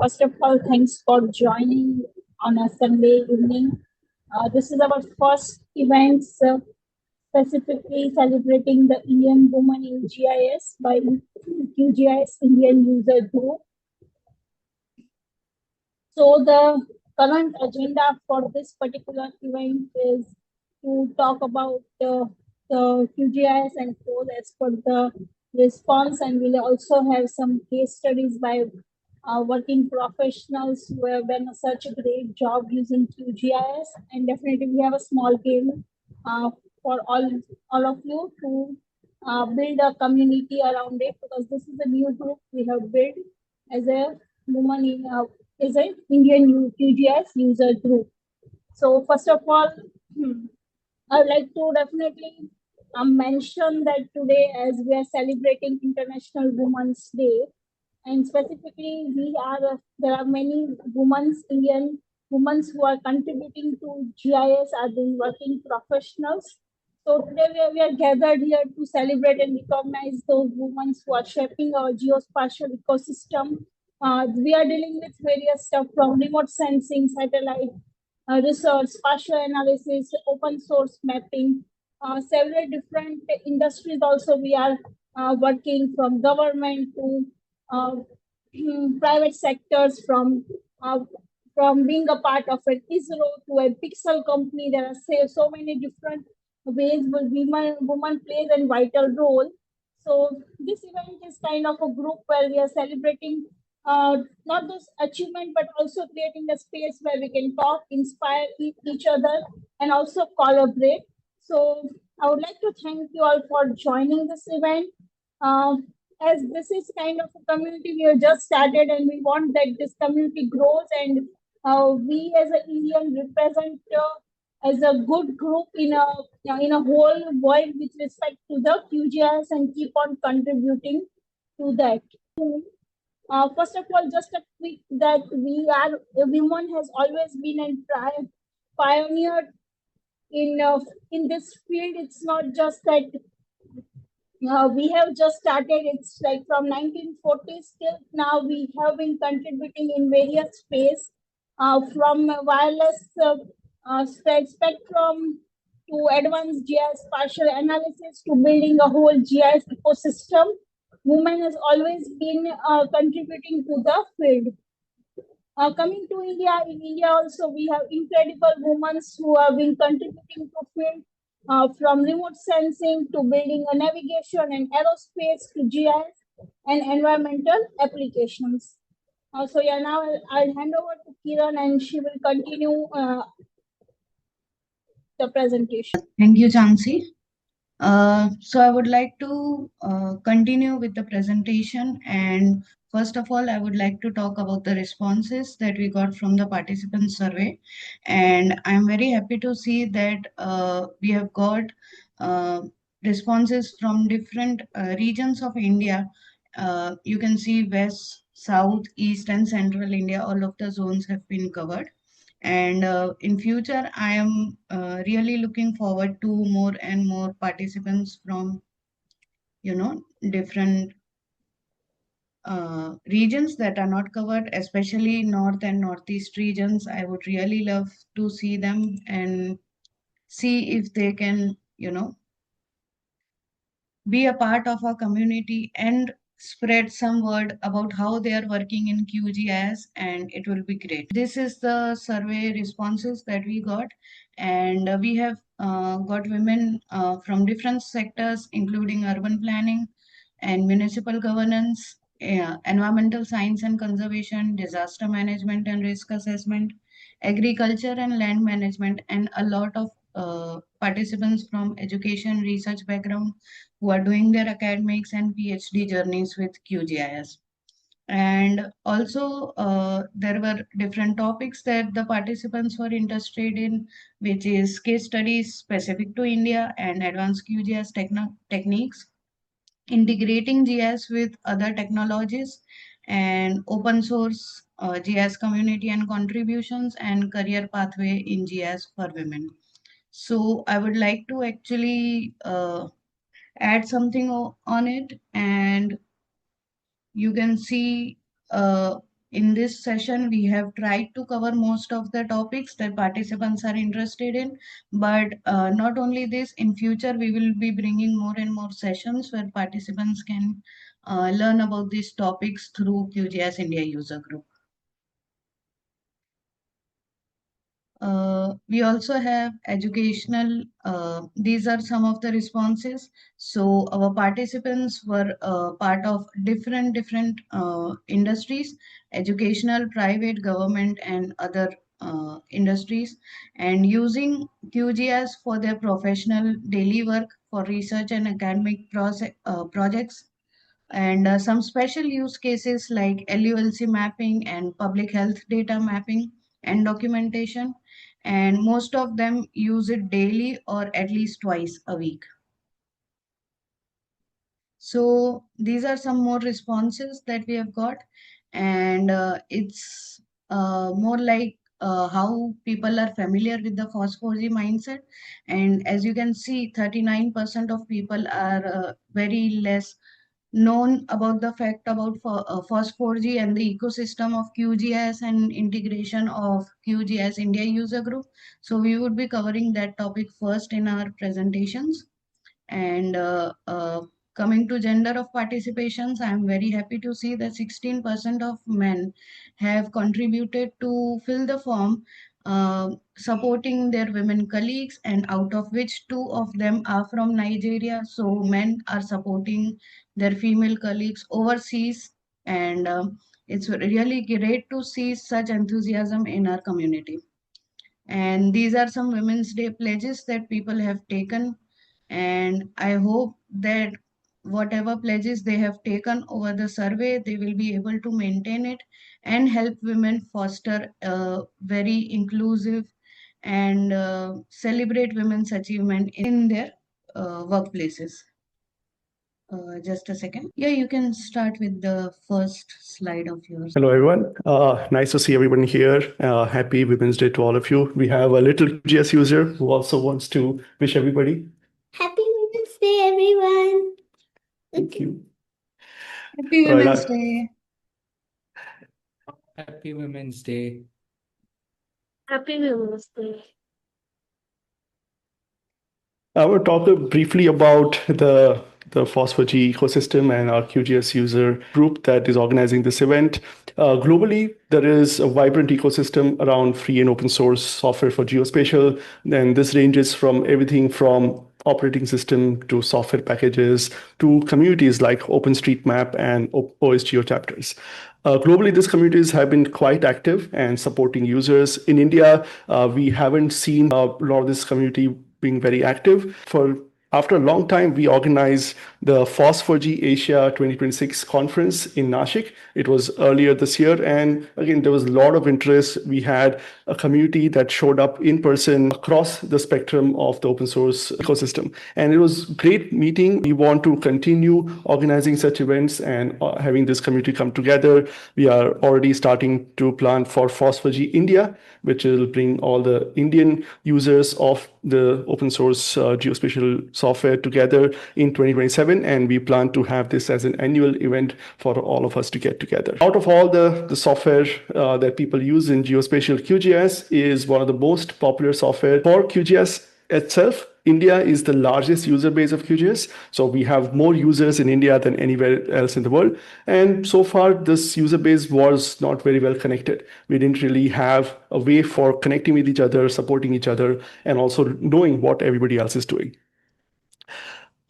First of all, thanks for joining on a Sunday evening. This is our first event specifically celebrating the Indian woman in GIS by QGIS Indian User Group. So the current agenda for this particular event is to talk about the QGIS and code as per the response, and we'll also have some case studies by working professionals who have done such a great job using QGIS, and definitely we have a small game for all of you to build a community around it, because this is a new group we have built as a woman in is an Indian QGIS user group. So first of all, I would like to definitely mention that today, as we are celebrating International Women's Day, and specifically there are many Indian women who are contributing to GIS, are being working professionals. So today we are gathered here to celebrate and recognize those women who are shaping our geospatial ecosystem. We are dealing with various stuff from remote sensing, satellite research, spatial analysis, open source mapping, several different industries also we are working, from government to private sectors, from being a part of an ISRO to a pixel company. There are so many different ways where women plays a vital role. So this event is kind of a group where we are celebrating not just achievement, but also creating a space where we can talk, inspire each other, and also collaborate. So I would like to thank you all for joining this event. As this is kind of a community we have just started, and we want that this community grows, and we as an Indian represent as a good group in a whole world with respect to the QGIS, and keep on contributing to that. First of all, just a quick that women has always been a pioneer in this field. It's not just that we have just started. It's like from 1940s till now we have been contributing in various ways, from wireless spectrum to advanced GIS spatial analysis to building a whole GIS ecosystem. Women has always been contributing to the field. Coming to India, in India also we have incredible women who have been contributing to field, from remote sensing to building a navigation and aerospace to GIS and environmental applications. So yeah, now I'll hand over to Kiran, and she will continue the presentation. Thank you, Chancy. So I would like to continue with the presentation, and first of all, I would like to talk about the responses that we got from the participant survey. And I'm very happy to see that we have got responses from different regions of India. You can see West, South, East, and Central India, all of the zones have been covered. And in future, I am really looking forward to more and more participants from, different regions that are not covered, especially North and Northeast regions. I would really love to see them and see if they can, be a part of our community and spread some word about how they are working in QGIS, and it will be great. This is the survey responses that we got, and we have got women from different sectors, including urban planning and municipal governance, environmental science and conservation, disaster management and risk assessment, agriculture and land management, and a lot of participants from education research background who are doing their academics and PhD journeys with QGIS. And also, there were different topics that the participants were interested in, which is case studies specific to India and advanced QGIS techniques, integrating GIS with other technologies, and open source GIS community and contributions, and career pathway in GIS for women. So I would like to actually add something on it, and you can see In this session, we have tried to cover most of the topics that participants are interested in. But not only this, in future, we will be bringing more and more sessions where participants can learn about these topics through QGIS India User Group. We also have educational, these are some of the responses. So our participants were part of different industries, educational, private, government, and other industries, and using QGIS for their professional daily work for research and academic projects, and some special use cases like LULC mapping and public health data mapping and documentation, and most of them use it daily or at least twice a week. So these are some more responses that we have got, and it's more like how people are familiar with the FOSS4G mindset. And as you can see, 39% of people are very less known about the fact about FOSS4G and the ecosystem of QGIS and integration of QGIS India User Group. So we would be covering that topic first in our presentations. And coming to gender of participations, I am very happy to see that 16% of men have contributed to fill the form, supporting their women colleagues, and out of which two of them are from Nigeria. So men are supporting their female colleagues overseas, and it's really great to see such enthusiasm in our community. And these are some Women's Day pledges that people have taken, and I hope that whatever pledges they have taken over the survey, they will be able to maintain it and help women foster a very inclusive and celebrate women's achievement in their workplaces. Just a second. Yeah, you can start with the first slide of yours. Hello, everyone. Nice to see everyone here. Happy Women's Day to all of you. We have a little QGIS user who also wants to wish everybody. Happy Women's Day, everyone. Thank you. Happy All right, Women's Day. Happy Women's Day. Happy Women's Day. I will talk briefly about the FOSS4G ecosystem and our QGIS user group that is organizing this event. Globally, there is a vibrant ecosystem around free and open source software for geospatial, and this ranges from everything from operating system to software packages to communities like OpenStreetMap and OSGeo chapters. Globally, these communities have been quite active and supporting users. In India, we haven't seen a lot of this community being very active. After a long time, we organized the FOSS4G Asia 2026 conference in Nashik. It was earlier this year. And again, there was a lot of interest. We had a community that showed up in person across the spectrum of the open source ecosystem. And it was a great meeting. We want to continue organizing such events and having this community come together. We are already starting to plan for FOSS4G India, which will bring all the Indian users of the open source geospatial software together in 2027, and we plan to have this as an annual event for all of us to get together. Out of all the software that people use in geospatial, QGIS is one of the most popular software. For QGIS itself, India is the largest user base of QGIS. So we have more users in India than anywhere else in the world. And so far, this user base was not very well connected. We didn't really have a way for connecting with each other, supporting each other, and also knowing what everybody else is doing.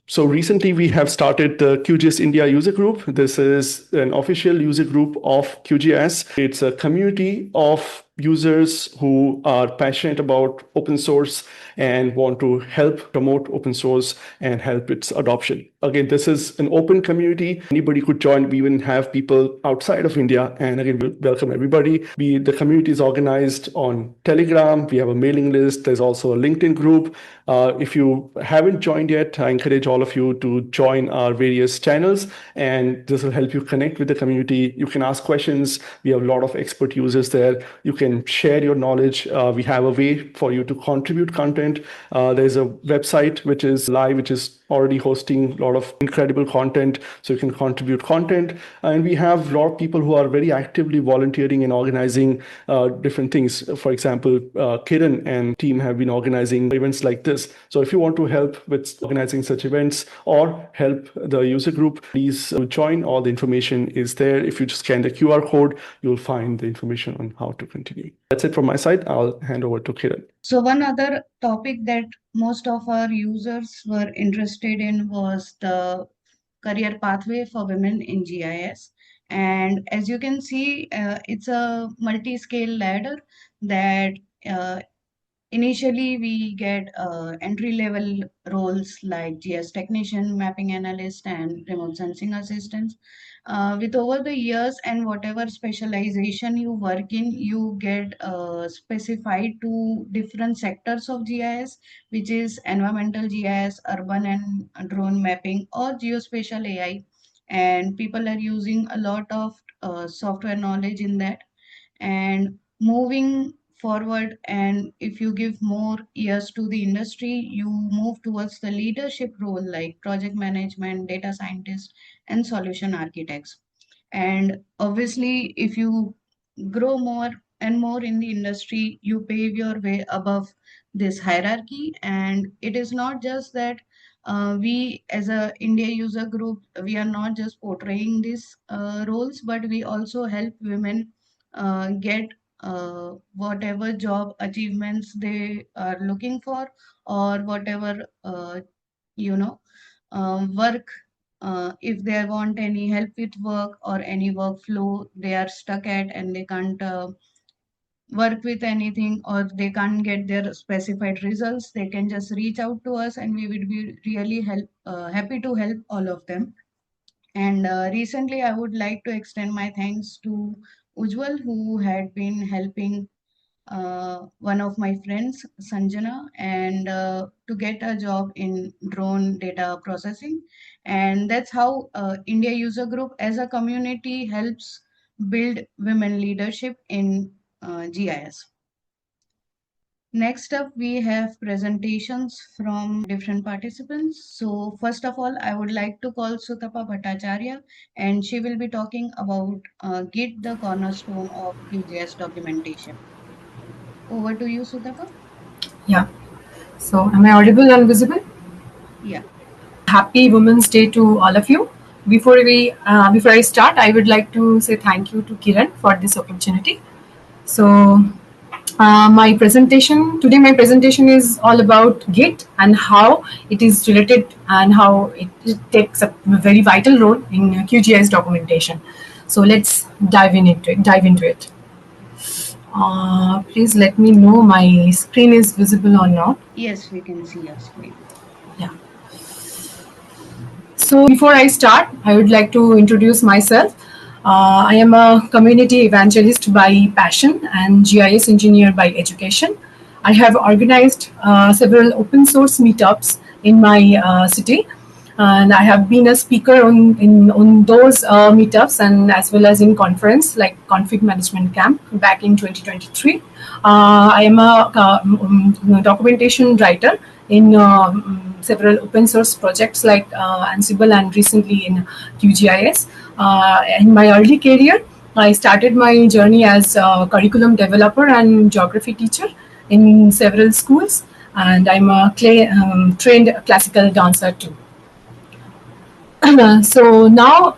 So recently we have started the QGIS India User Group. This is an official user group of QGIS. It's a community of users who are passionate about open source and want to help promote open source and help its adoption. Again, this is an open community. Anybody could join. We even have people outside of India. And again, we welcome everybody. The community is organized on Telegram. We have a mailing list. There's also a LinkedIn group. If you haven't joined yet, I encourage all of you to join our various channels, and this will help you connect with the community. You can ask questions. We have a lot of expert users there. You can share your knowledge. We have a way for you to contribute content. There's a website which is live, which is already hosting a lot of incredible content, so you can contribute content. And we have a lot of people who are very actively volunteering and organizing different things. For example, Kiran and team have been organizing events like this. So if you want to help with organizing such events or help the user group, please join. All the information is there. If you just scan the QR code, you'll find the information on how to continue. That's it from my side. I'll hand over to Kiran. So one other topic that most of our users were interested in was the career pathway for women in GIS. And as you can see, it's a multi-scale ladder that initially we get entry-level roles like GIS technician, mapping analyst, and remote sensing assistants. With over the years and whatever specialization you work in, you get specified to different sectors of GIS, which is environmental GIS, urban and drone mapping, or geospatial AI. And people are using a lot of software knowledge in that. And moving forward, and if you give more years to the industry, you move towards the leadership role like project management, data scientist, and solution architects. And obviously, if you grow more and more in the industry, you pave your way above this hierarchy. And it is not just that we as a India user group, we are not just portraying these roles, but we also help women get whatever job achievements they are looking for, or whatever you know work, if they want any help with work or any workflow they are stuck at and they can't work with anything, or they can't get their specified results, they can just reach out to us and we would be really happy to help all of them. And recently I would like to extend my thanks to Ujwal, who had been helping one of my friends, Sanjana, and to get a job in drone data processing. And that's how India User Group as a community helps build women leadership in GIS. Next up, we have presentations from different participants. So first of all, I would like to call Sutapa Bhattacharya, and she will be talking about Git, the cornerstone of QGIS documentation. Over to you, Sutapa. Yeah. So, am I audible and visible? Yeah. Happy Women's Day to all of you. Before I start, I would like to say thank you to Kiran for this opportunity. So, my presentation is all about Git and how it is related and how it takes a very vital role in QGIS documentation. So, let's dive into it. Please let me know my screen is visible or not. Yes, we can see your screen. Yeah. So before I start, I would like to introduce myself. I am a community evangelist by passion and GIS engineer by education. I have organized several open source meetups in my city, and I have been a speaker on those meetups and as well as in conference like Config Management Camp back in 2023. I am a documentation writer in several open source projects like Ansible and recently in QGIS. In my early career, I started my journey as a curriculum developer and geography teacher in several schools, and I'm a trained classical dancer too. So now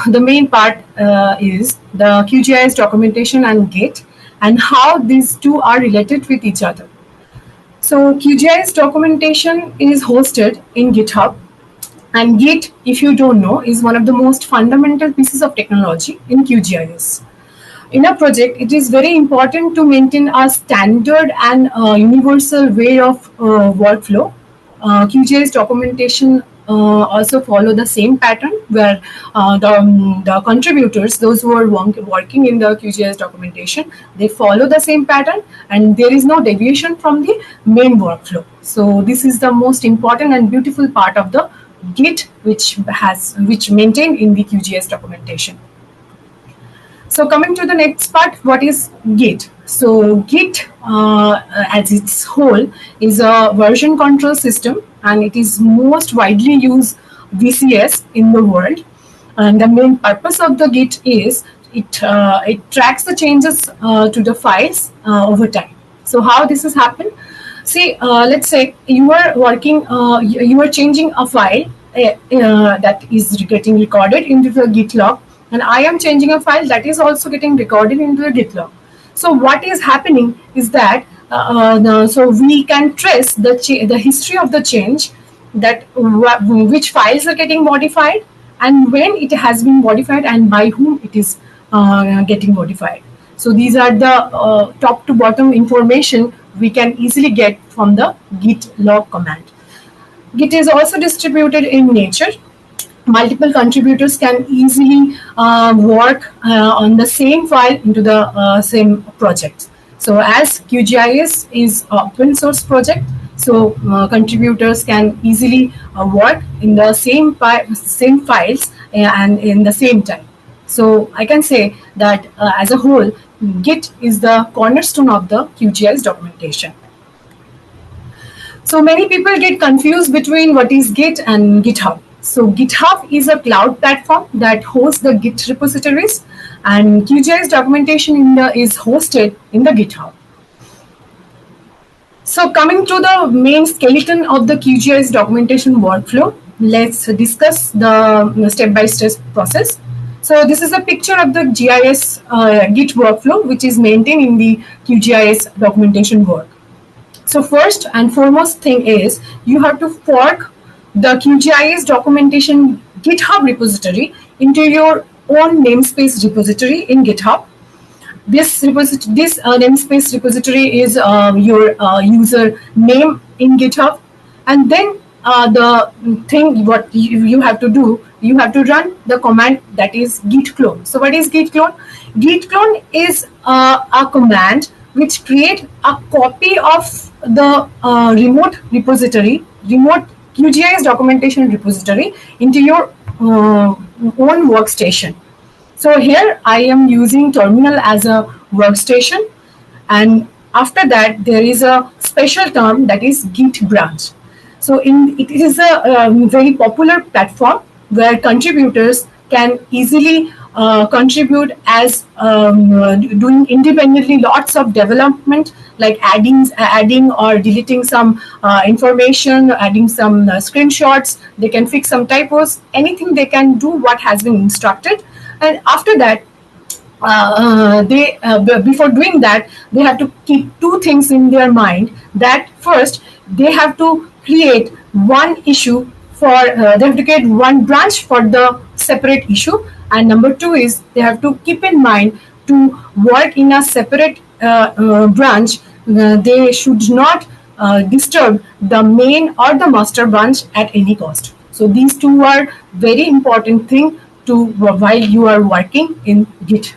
the main part is the QGIS documentation and Git and how these two are related with each other. So QGIS documentation is hosted in GitHub, and Git, if you don't know, is one of the most fundamental pieces of technology in QGIS. In a project, it is very important to maintain a standard and universal way of workflow. QGIS documentation also follow the same pattern where the contributors, those who are working in the QGIS documentation, they follow the same pattern and there is no deviation from the main workflow. So this is the most important and beautiful part of the Git which maintained in the QGIS documentation. So coming to the next part, what is Git? So Git as its whole is a version control system and it is most widely used VCS in the world. And the main purpose of the Git is it tracks the changes to the files over time. So how this has happened? See, let's say you are working, you are changing a file that is getting recorded into the Git log, and I am changing a file that is also getting recorded into the Git log. So what is happening is that so we can trace the history of the change, that which files are getting modified and when it has been modified and by whom it is getting modified. So these are the top to bottom information we can easily get from the git log command. Git is also distributed in nature. Multiple contributors can easily work on the same file into the same project. So as QGIS is open source project, so contributors can easily work in the same files and in the same time. So I can say that as a whole, Git is the cornerstone of the QGIS documentation. So many people get confused between what is Git and GitHub. So GitHub is a cloud platform that hosts the Git repositories, and QGIS documentation is hosted in the GitHub. So coming to the main skeleton of the QGIS documentation workflow, let's discuss the step-by-step process. So this is a picture of the GIS Git workflow, which is maintained in the QGIS documentation work. So first and foremost thing is you have to fork the QGIS documentation GitHub repository into your own namespace repository in GitHub. This namespace repository is your user name in GitHub, and then the thing what you have to do, you have to run the command that is git clone. So what is git clone? Git clone is a command which create a copy of the remote QGIS documentation repository into your own workstation. So here I am using terminal as a workstation, and after that there is a special term that is git branch. So it is a very popular platform where contributors can easily contribute as doing independently lots of development, like adding or deleting some information, adding some screenshots. They can fix some typos, anything they can do what has been instructed. And after that, before doing that, they have to keep two things in their mind. That first, they have to create one issue for they have to create one branch for the separate issue, and number two is they have to keep in mind to work in a separate branch. They should not disturb the main or the master branch at any cost. So these two are very important thing to while you are working in Git.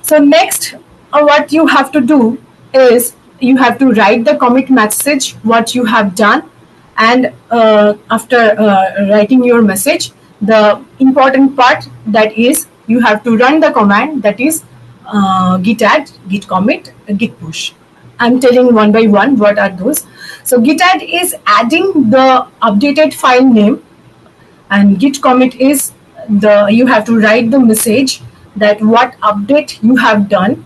So next, what you have to do is you have to write the commit message what you have done, and after writing your message, the important part that is you have to run the command that is git add, git commit, git push. I'm telling one by one what are those. So git add is adding the updated file name, and git commit is you have to write the message that what update you have done,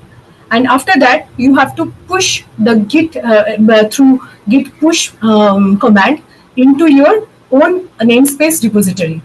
and after that you have to push the git through git push command into your own namespace repository.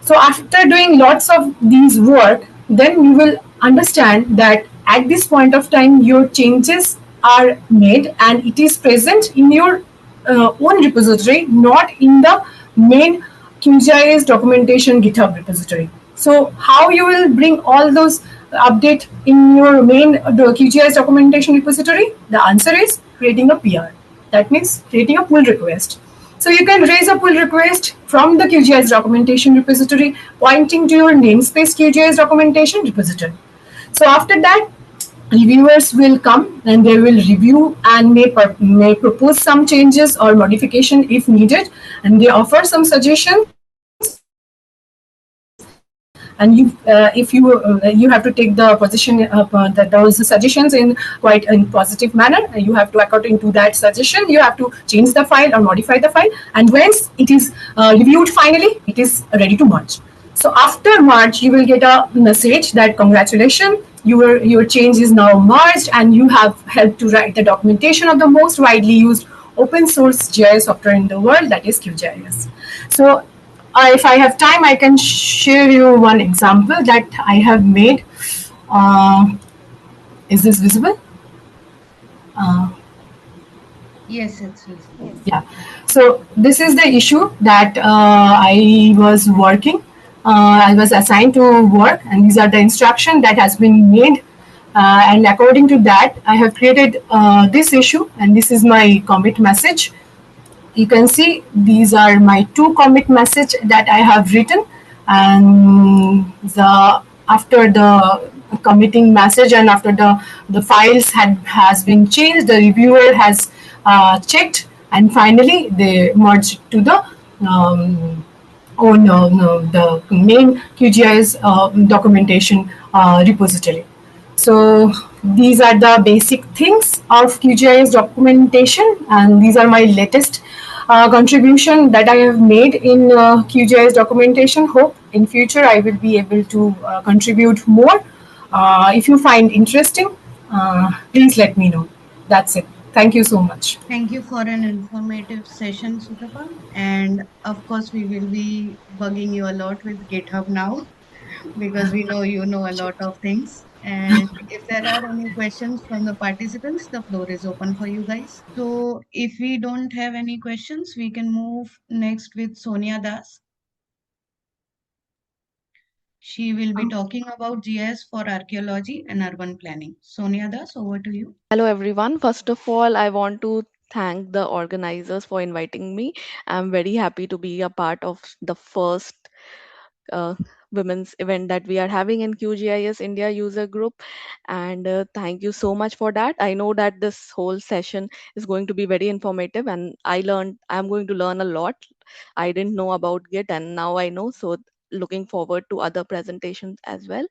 So after doing lots of these work, then you will understand that at this point of time your changes are made and it is present in your own repository, not in the main QGIS documentation GitHub repository. So how you will bring all those update in your main QGIS documentation repository? The answer is creating a PR. That means creating a pull request. So you can raise a pull request from the QGIS documentation repository pointing to your namespace QGIS documentation repository. So after that, reviewers will come and they will review and may propose some changes or modification if needed, and they offer some suggestions, and and if you have to take the position that those suggestions in quite in positive manner. You have to, according to that suggestion, you have to change the file or modify the file, and once it is reviewed finally, it is ready to merge. So after merge, you will get a message that congratulations, your change is now merged, and you have helped to write the documentation of the most widely used open source GIS software in the world, that is QGIS. So if I have time, I can share you one example that I have made. Uh, is this visible? Uh, Yes, it's visible. yeah. So this is the issue that I was working. I was assigned to work, and these are the instruction that has been made. And according to that, I have created this issue, and this is my commit message. You can see these are my two commit message that I have written, and after the committing message and after the files has been changed, the reviewer has checked, and finally they merged to the no, the main QGIS documentation repository. So these are the basic things of QGIS documentation, and these are my latest contribution that I have made in QGIS documentation. Hope in future I will be able to contribute more. If you find interesting, please let me know. That's it. Thank you so much. Thank you for an informative session, Sutapa. And of course, we will be bugging you a lot with GitHub now because we know you know a lot of things. And if there are any questions from the participants, the floor is open for you guys. So if we don't have any questions, we can move next with Sonia Das. She will be talking about GIS for archaeology and urban planning. Sonia Das, over to you. Hello, everyone. First of all, I want to thank the organizers for inviting me. I'm very happy to be a part of the first uh, women's event that we are having in QGIS India User Group. And thank you so much for that. I know that this whole session is going to be very informative, and I'm going to learn a lot. I didn't know about Git, and now I know. So, looking forward to other presentations as well.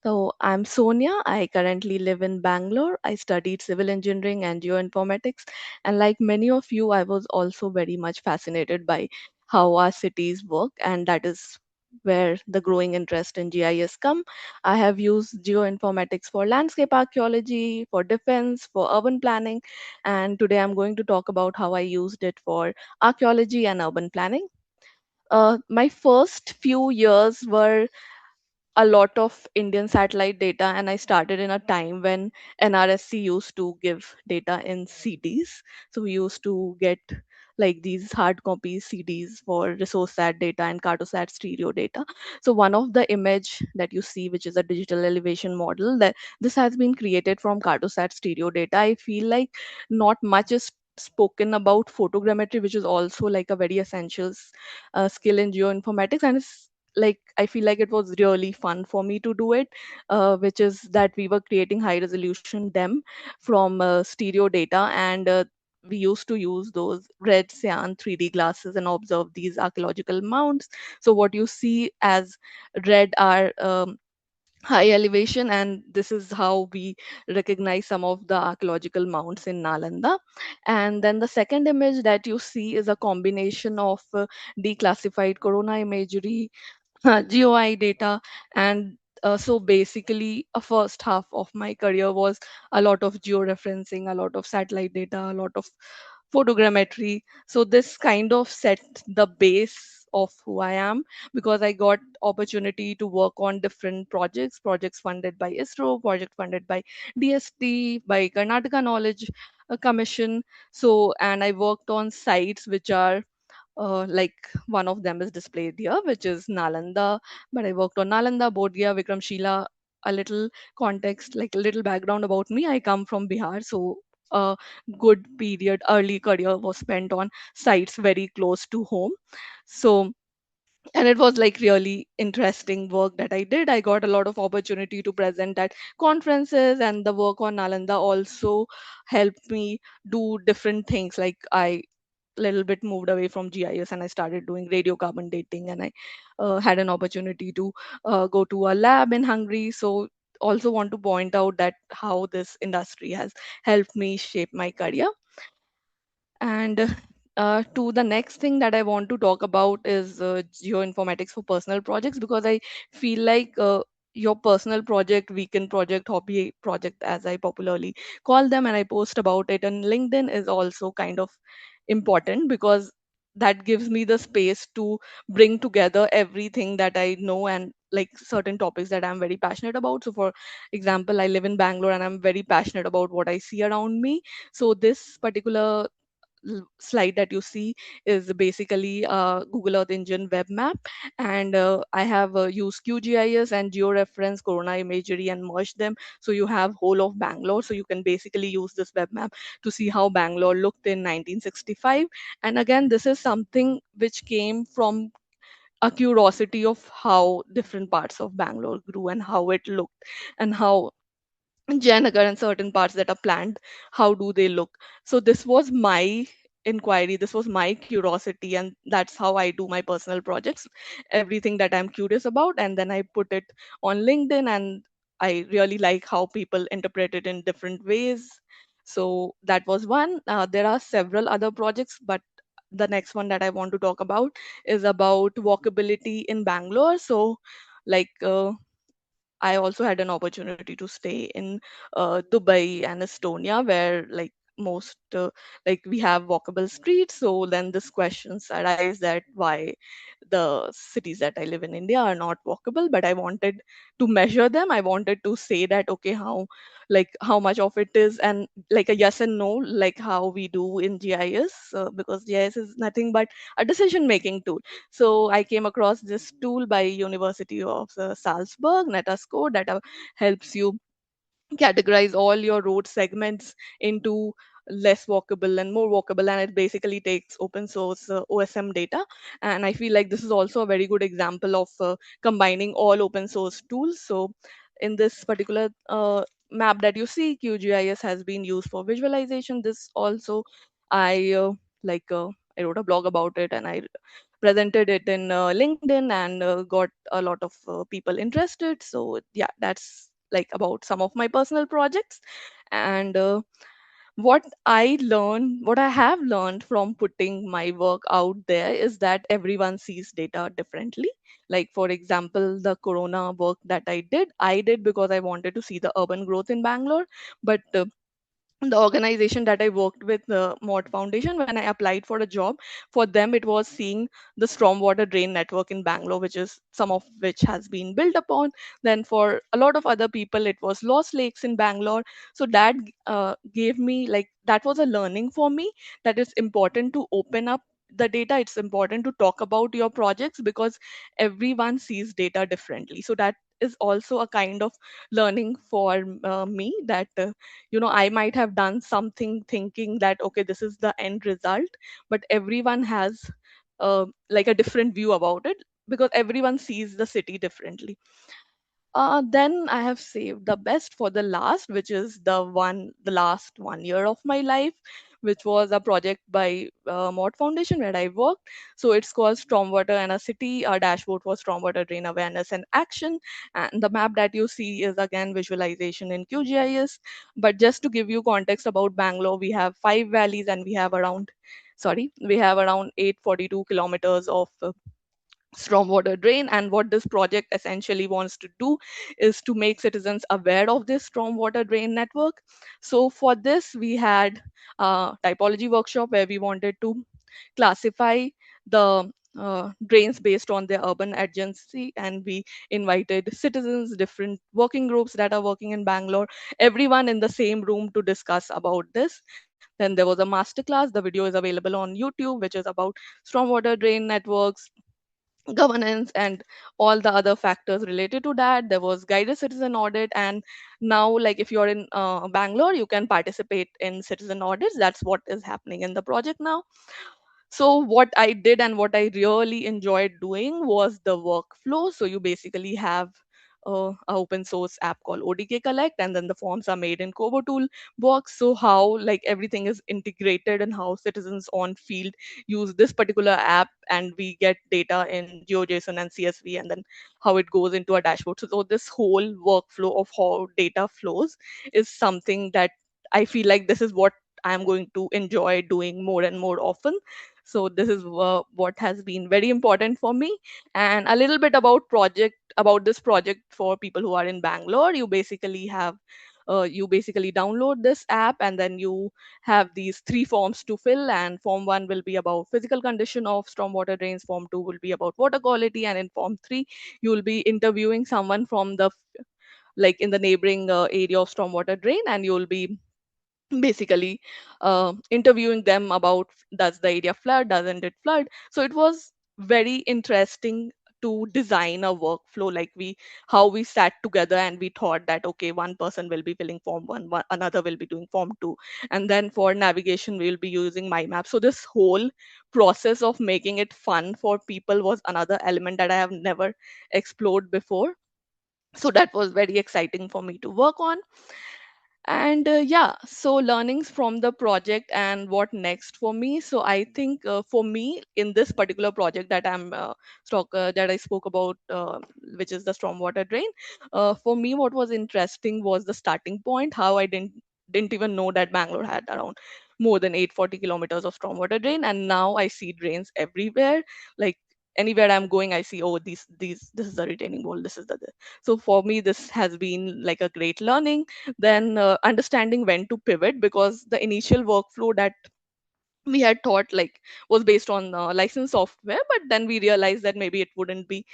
So, I'm Sonia. I currently live in Bangalore. I studied civil engineering and geoinformatics. And like many of you, I was also very much fascinated by how our cities work, and that is where the growing interest in GIS come. I have used geoinformatics for landscape archaeology, for defense, for urban planning, and today I'm going to talk about how I used it for archaeology and urban planning. My first few years were a lot of Indian satellite data, and I started in a time when NRSC used to give data in CDs. So we used to get like these hard copy CDs for resource data and cartosat stereo data. So one of the image that you see, which is a digital elevation model, that this has been created from cartosat stereo data. I feel like not much is spoken about photogrammetry, which is also like a very essential skill in geoinformatics, and it's like I feel like it was really fun for me to do it, which is that we were creating high resolution dem from stereo data, and we used to use those red cyan 3D glasses and observe these archaeological mounds. So what you see as red are high elevation, and this is how we recognize some of the archaeological mounds in Nalanda. And then the second image that you see is a combination of declassified corona imagery, GOI data, and so basically a first half of my career was a lot of georeferencing, a lot of satellite data, a lot of photogrammetry. So this kind of set the base of who I am, because I got opportunity to work on different projects funded by ISRO, project funded by DST, by Karnataka Knowledge Commission. So, and I worked on sites which are like one of them is displayed here, which is Nalanda. But I worked on Nalanda, Bodhgaya, Vikramshila. A little context, like a little background about me. I come from Bihar, so a good period, early career was spent on sites very close to home. So, and it was like really interesting work that I did. I got a lot of opportunity to present at conferences, and the work on Nalanda also helped me do different things. Like I little bit moved away from GIS and I started doing radiocarbon dating, and I had an opportunity to go to a lab in Hungary. So also want to point out that how this industry has helped me shape my career. And to the next thing that I want to talk about is geoinformatics for personal projects, because I feel like your personal project, weekend project, hobby project, as I popularly call them, and I post about it on LinkedIn, is also kind of important, because that gives me the space to bring together everything that I know and like certain topics that I'm very passionate about. So for example, I live in Bangalore and I'm very passionate about what I see around me. So this particular slide that you see is basically a Google Earth Engine web map, and I have used QGIS and georeference corona imagery and merged them. So you have whole of Bangalore. So you can basically use this web map to see how Bangalore looked in 1965. And again, this is something which came from a curiosity of how different parts of Bangalore grew and how it looked, and how Janagar and certain parts that are planned, how do they look? So this was my inquiry, this was my curiosity, and that's how I do my personal projects. Everything that I'm curious about, and then I put it on LinkedIn, and I really like how people interpret it in different ways. So that was one. There are several other projects, but the next one that I want to talk about is about walkability in Bangalore. So like I also had an opportunity to stay in Dubai and Estonia, where like most like we have walkable streets. So then this questions arise that why the cities that I live in India are not walkable, but I wanted to measure them. I wanted to say that okay, how like how much of it is, and like a yes and no, like how we do in GIS, because GIS is nothing but a decision making tool. So I came across this tool by University of Salzburg, Netasco, that helps you categorize all your road segments into less walkable and more walkable, and it basically takes open source OSM data. And I feel like this is also a very good example of combining all open source tools. So in this particular map that you see, QGIS has been used for visualization. This also I like I wrote a blog about it, and I presented it in LinkedIn, and got a lot of people interested. So yeah, that's like about some of my personal projects. And what I have learned from putting my work out there is that everyone sees data differently. Like for example, the corona work that I did because I wanted to see the urban growth in Bangalore. But the organization that I worked with, the Mott Foundation, when I applied for a job, for them it was seeing the stormwater drain network in Bangalore, which is some of which has been built upon. Then for a lot of other people, it was Lost Lakes in Bangalore. So that gave me like that was a learning for me, that it's important to open up the data. It's important to talk about your projects because everyone sees data differently. So that is also a kind of learning for me, that I might have done something thinking that okay, this is the end result, but everyone has like a different view about it, because everyone sees the city differently. Then I have saved the best for the last, which is the last 1 year of my life, which was a project by Mott Foundation where I worked. So it's called Stormwater and a City, a dashboard for stormwater drain awareness and action. And the map that you see is again visualization in QGIS. But just to give you context about Bangalore, we have 5 valleys, and we have around 842 kilometers of stormwater drain. And what this project essentially wants to do is to make citizens aware of this stormwater drain network. So for this we had a typology workshop where we wanted to classify the drains based on their urban adjacency, and we invited citizens, different working groups that are working in Bangalore, everyone in the same room to discuss about this. Then there was a masterclass. The video is available on YouTube, which is about stormwater drain networks, governance, and all the other factors related to that. There was guided citizen audit, and now like if you're in Bangalore, you can participate in citizen audits. That's what is happening in the project now. So what I did and what I really enjoyed doing was the workflow. So you basically have a open source app called ODK Collect, and then the forms are made in Kobo Toolbox. So how like everything is integrated and how citizens on field use this particular app, and we get data in GeoJSON and CSV, and then how it goes into a dashboard. So this whole workflow of how data flows is something that I feel like this is what I'm going to enjoy doing more and more often. So this is what has been very important for me. And a little bit about this project for people who are in Bangalore. You basically download this app, and then you have these three forms to fill, and form 1 will be about physical condition of stormwater drains, form 2 will be about water quality, and in form 3 you will be interviewing someone from the like in the neighboring area of stormwater drain, and you will be basically interviewing them about does the area flood, doesn't it flood. So it was very interesting to design a workflow, like we how we sat together and we thought that okay, one person will be filling form one, another will be doing form 2, and then for navigation we will be using my map. So this whole process of making it fun for people was another element that I have never explored before. So that was very exciting for me to work on. And yeah, so learnings from the project and what next for me. So I think for me in this particular project that that I spoke about, which is the stormwater drain, for me what was interesting was the starting point, how I didn't even know that Bangalore had around more than 840 kilometers of stormwater drain, and now I see drains everywhere. Like anywhere I'm going, I see, oh, these this is a retaining wall, this is the. So for me this has been like a great learning. Then understanding when to pivot, because the initial workflow that we had thought like was based on licensed software, but then we realized that maybe it wouldn't be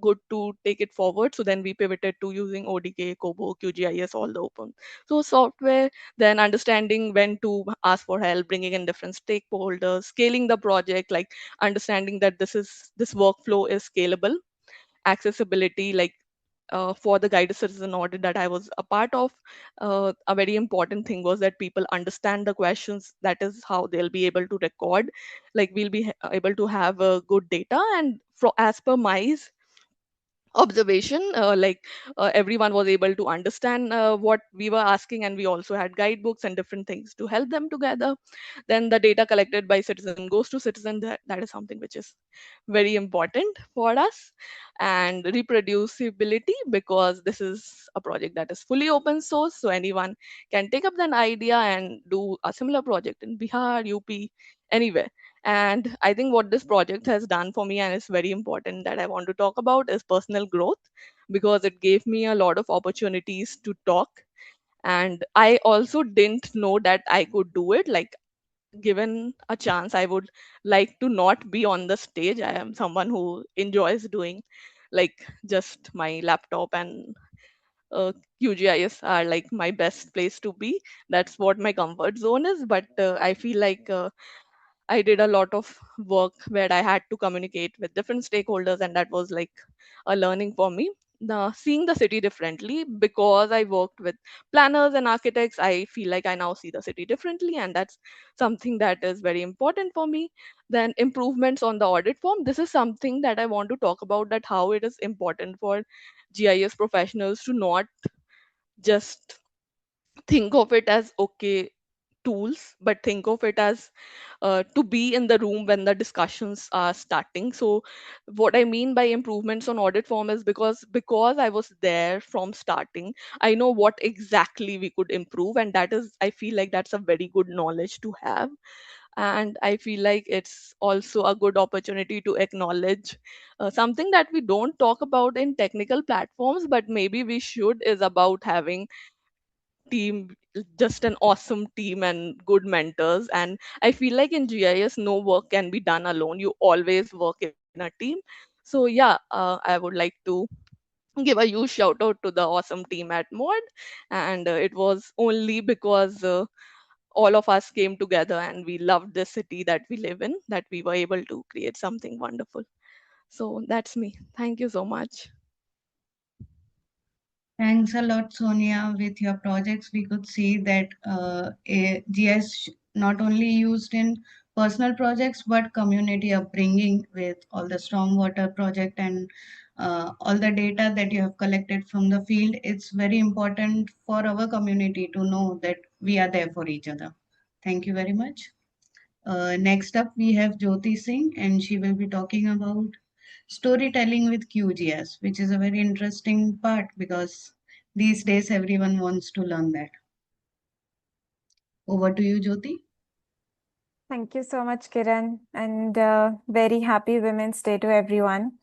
good to take it forward. So then we pivoted to using ODK, Kobo, QGIS, all the open source software. Then understanding when to ask for help, bringing in different stakeholders, scaling the project, like understanding that this workflow is scalable. Accessibility, like for the guided citizen audit that I was a part of, a very important thing was that people understand the questions. That is how they'll be able to record. Like we'll be able to have good data, and as per my observation, everyone was able to understand what we were asking, and we also had guidebooks and different things to help them together. Then the data collected by citizen goes to citizen. That is something which is very important for us. And reproducibility, because this is a project that is fully open source, so anyone can take up an idea and do a similar project in Bihar, UP, anywhere. And I think what this project has done for me, and it's very important that I want to talk about, is personal growth, because it gave me a lot of opportunities to talk. And I also didn't know that I could do it. Like, given a chance, I would like to not be on the stage. I am someone who enjoys doing like just my laptop and QGIS are like my best place to be. That's what my comfort zone is. But I feel like I did a lot of work where I had to communicate with different stakeholders, and that was like a learning for me. Seeing the city differently, because I worked with planners and architects, I feel like I now see the city differently, and that's something that is very important for me. Then improvements on the audit form. This is something that I want to talk about, that how it is important for GIS professionals to not just think of it as okay tools, but think of it as to be in the room when the discussions are starting. So what I mean by improvements on audit form is because I was there from starting, I know what exactly we could improve, and that is, I feel like that's a very good knowledge to have. And I feel like it's also a good opportunity to acknowledge something that we don't talk about in technical platforms, but maybe we should, is about having team, just an awesome team and good mentors. And I feel like in GIS no work can be done alone, you always work in a team. So yeah, I would like to give a huge shout out to the awesome team at Mod. And it was only because all of us came together and we loved the city that we live in, that we were able to create something wonderful. So that's me. Thank you so much. Thanks a lot, Sonia. With your projects, we could see that GS not only used in personal projects but community upbringing with all the stormwater project and all the data that you have collected from the field. It's very important for our community to know that we are there for each other. Thank you very much. Next up, we have Jyoti Singh, and she will be talking about storytelling with QGIS, which is a very interesting part because these days everyone wants to learn that. Over to you, Jyoti. Thank you so much, Kiran, and very happy Women's Day to everyone.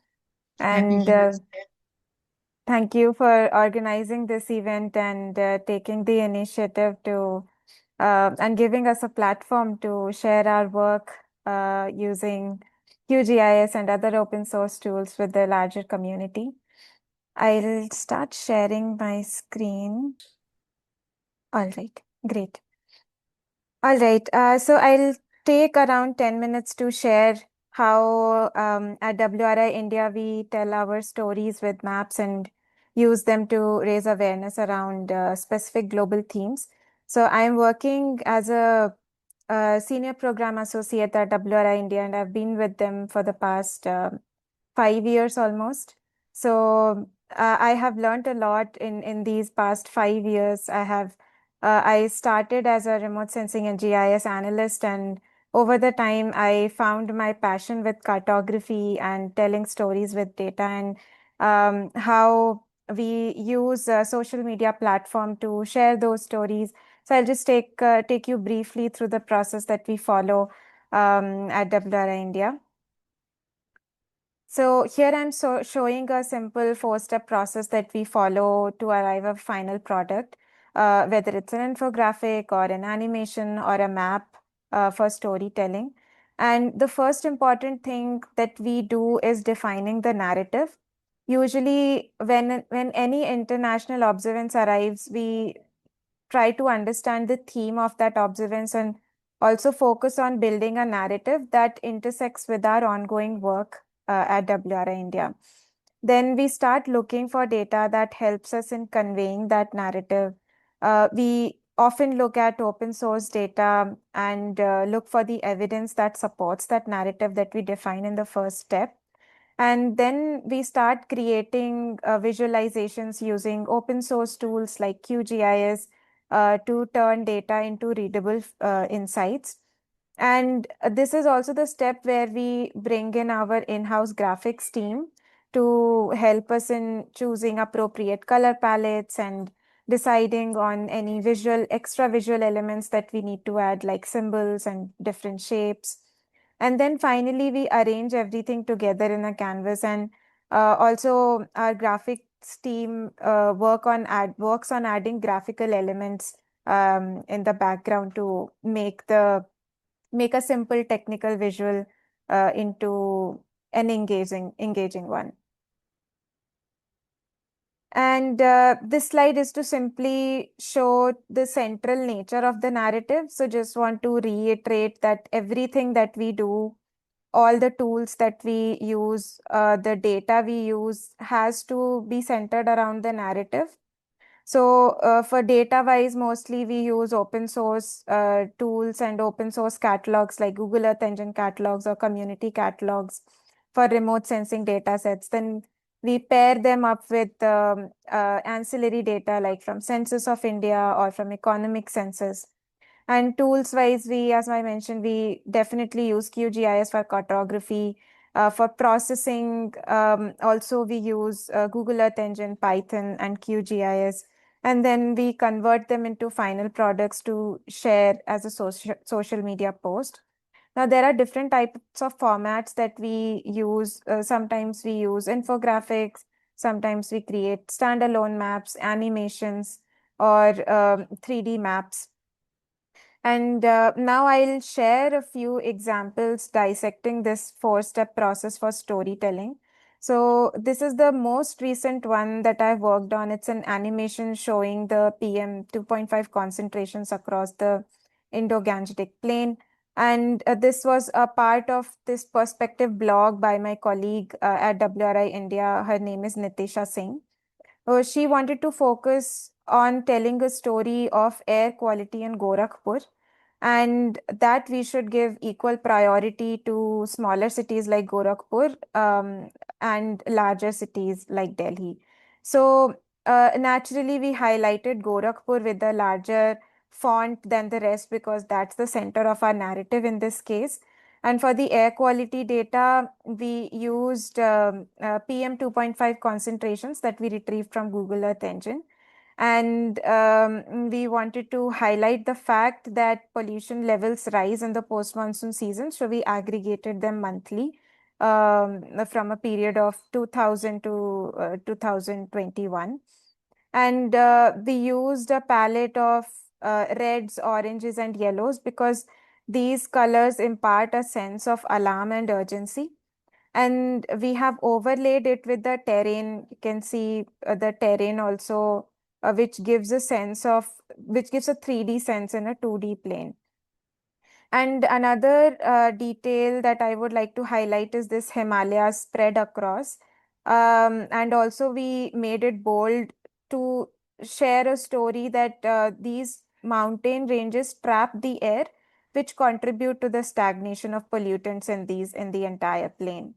Happy And Women's Day. thank you for organizing this event and taking the initiative to and giving us a platform to share our work using QGIS and other open source tools with the larger community. I'll start sharing my screen. All right, great. All right, so I'll take around 10 minutes to share how at WRI India we tell our stories with maps and use them to raise awareness around specific global themes. So I'm working as a senior program associate at WRI India, and I've been with them for the past 5 years almost. So I have learned a lot in these past 5 years. I started as a remote sensing and GIS analyst, and over the time, I found my passion with cartography and telling stories with data, and how we use a social media platform to share those stories. So I'll just take you briefly through the process that we follow at WRI India. So here I'm showing a simple four-step process that we follow to arrive at a final product, whether it's an infographic or an animation or a map for storytelling. And the first important thing that we do is defining the narrative. Usually, when any international observance arrives, we try to understand the theme of that observance and also focus on building a narrative that intersects with our ongoing work at WRI India. Then we start looking for data that helps us in conveying that narrative. We often look at open source data and look for the evidence that supports that narrative that we define in the first step. And then we start creating visualizations using open source tools like QGIS to turn data into readable insights. And this is also the step where we bring in our in-house graphics team to help us in choosing appropriate color palettes and deciding on any extra visual elements that we need to add, like symbols and different shapes. And then finally, we arrange everything together in a canvas. And also, our graphics team works on adding graphical elements in the background to make a simple technical visual into an engaging one. And this slide is to simply show the central nature of the narrative. So just want to reiterate that everything that we do, all the tools that we use, the data we use has to be centered around the narrative. So for data wise, mostly we use open source tools and open source catalogs like Google Earth Engine catalogs or community catalogs for remote sensing data sets. Then we pair them up with ancillary data like from Census of India or from economic census. And tools wise, as I mentioned, we definitely use QGIS for cartography. For processing, also we use Google Earth Engine, Python, and QGIS. And then we convert them into final products to share as a social media post. Now, there are different types of formats that we use. Sometimes we use infographics, sometimes we create standalone maps, animations, or 3D maps. And now I'll share a few examples dissecting this four-step process for storytelling. So this is the most recent one that I've worked on. It's an animation showing the PM 2.5 concentrations across the Indo-Gangetic Plain. And this was a part of this perspective blog by my colleague at WRI India. Her name is Nitisha Singh. She wanted to focus on telling a story of air quality in Gorakhpur. and that we should give equal priority to smaller cities like Gorakhpur and larger cities like Delhi. So naturally, we highlighted Gorakhpur with the larger font than the rest because that's the center of our narrative in this case. And for the air quality data, we used PM 2.5 concentrations that we retrieved from Google Earth Engine. And we wanted to highlight the fact that pollution levels rise in the post-monsoon season. So we aggregated them monthly from a period of 2000 to 2021. And we used a palette of reds, oranges, and yellows because these colors impart a sense of alarm and urgency. And we have overlaid it with the terrain. You can see the terrain also, which gives a 3D sense in a 2D plane. And another detail that I would like to highlight is this Himalayas spread across. And also we made it bold to share a story that these mountain ranges trap the air, which contribute to the stagnation of pollutants in the entire plain.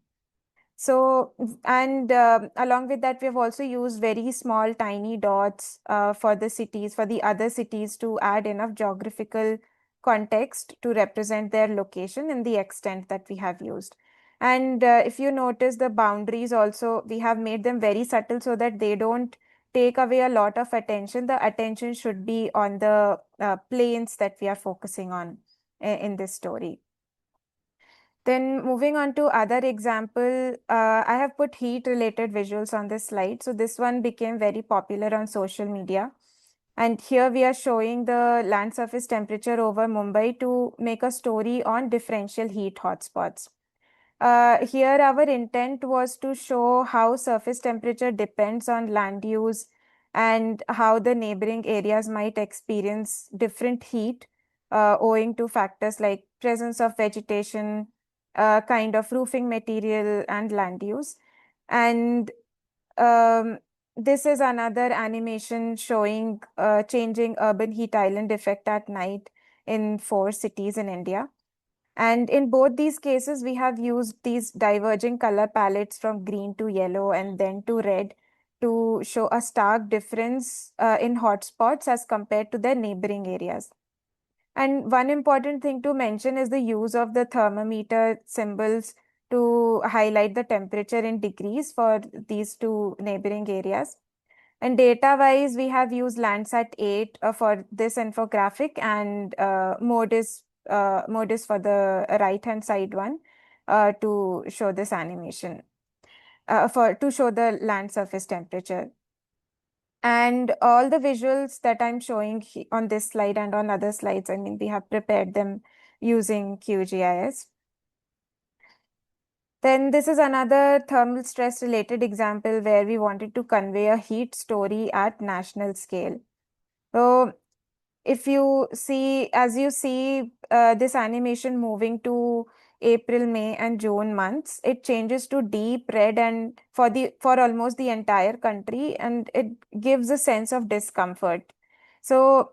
So, and along with that, we have also used very small, tiny dots for the cities, for the other cities to add enough geographical context to represent their location in the extent that we have used. And if you notice the boundaries also, we have made them very subtle so that they don't take away a lot of attention. The attention should be on the planes that we are focusing on in this story. Then moving on to other example, I have put heat related visuals on this slide. So this one became very popular on social media. And here we are showing the land surface temperature over Mumbai to make a story on differential heat hotspots. Here our intent was to show how surface temperature depends on land use and how the neighboring areas might experience different heat owing to factors like presence of vegetation, kind of roofing material, and land use. And this is another animation showing changing urban heat island effect at night in 4 cities in India. And in both these cases, we have used these diverging color palettes from green to yellow and then to red to show a stark difference in hotspots as compared to their neighboring areas. And one important thing to mention is the use of the thermometer symbols to highlight the temperature in degrees for these two neighboring areas. And data-wise, we have used Landsat 8 for this infographic, and mode is for the right-hand side one to show this animation, to show the land surface temperature. And all the visuals that I'm showing on this slide and on other slides, I mean, we have prepared them using QGIS. Then this is another thermal stress related example where we wanted to convey a heat story at national scale. So if you see, as you see this animation moving to April, May, and June months, it changes to deep red and for almost the entire country, and it gives a sense of discomfort. So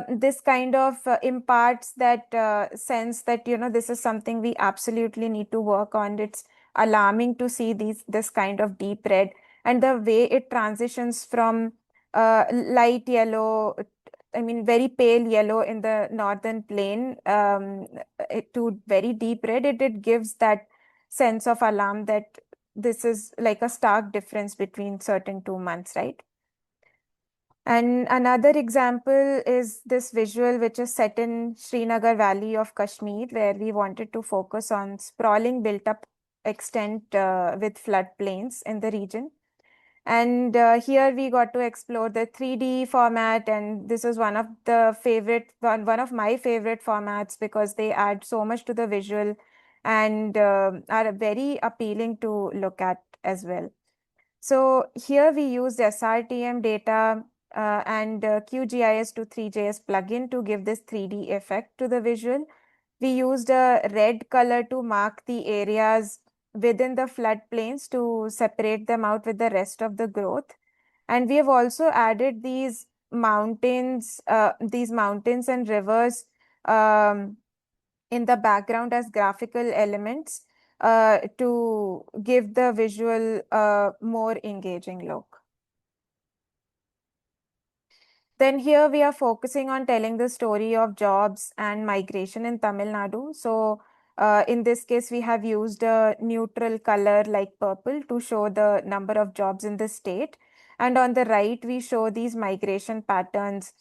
this kind of imparts that sense that this is something we absolutely need to work on. It's alarming to see this kind of deep red, and the way it transitions from light yellow, I mean, very pale yellow in the northern plain to very deep red, it gives that sense of alarm that this is like a stark difference between certain 2 months, right? And another example is this visual, which is set in Srinagar Valley of Kashmir, where we wanted to focus on sprawling built up extent with floodplains in the region. And here we got to explore the 3D format, and this is one of my favorite formats because they add so much to the visual and are very appealing to look at as well. So here we used SRTM data and QGIS to 3JS plugin to give this 3D effect to the visual. We used a red color to mark the areas within the floodplains to separate them out with the rest of the growth. And we have also added these mountains and rivers in the background as graphical elements to give the visual more engaging look. Then here we are focusing on telling the story of jobs and migration in Tamil Nadu. So in this case, we have used a neutral color like purple to show the number of jobs in the state. And on the right, we show these migration patterns.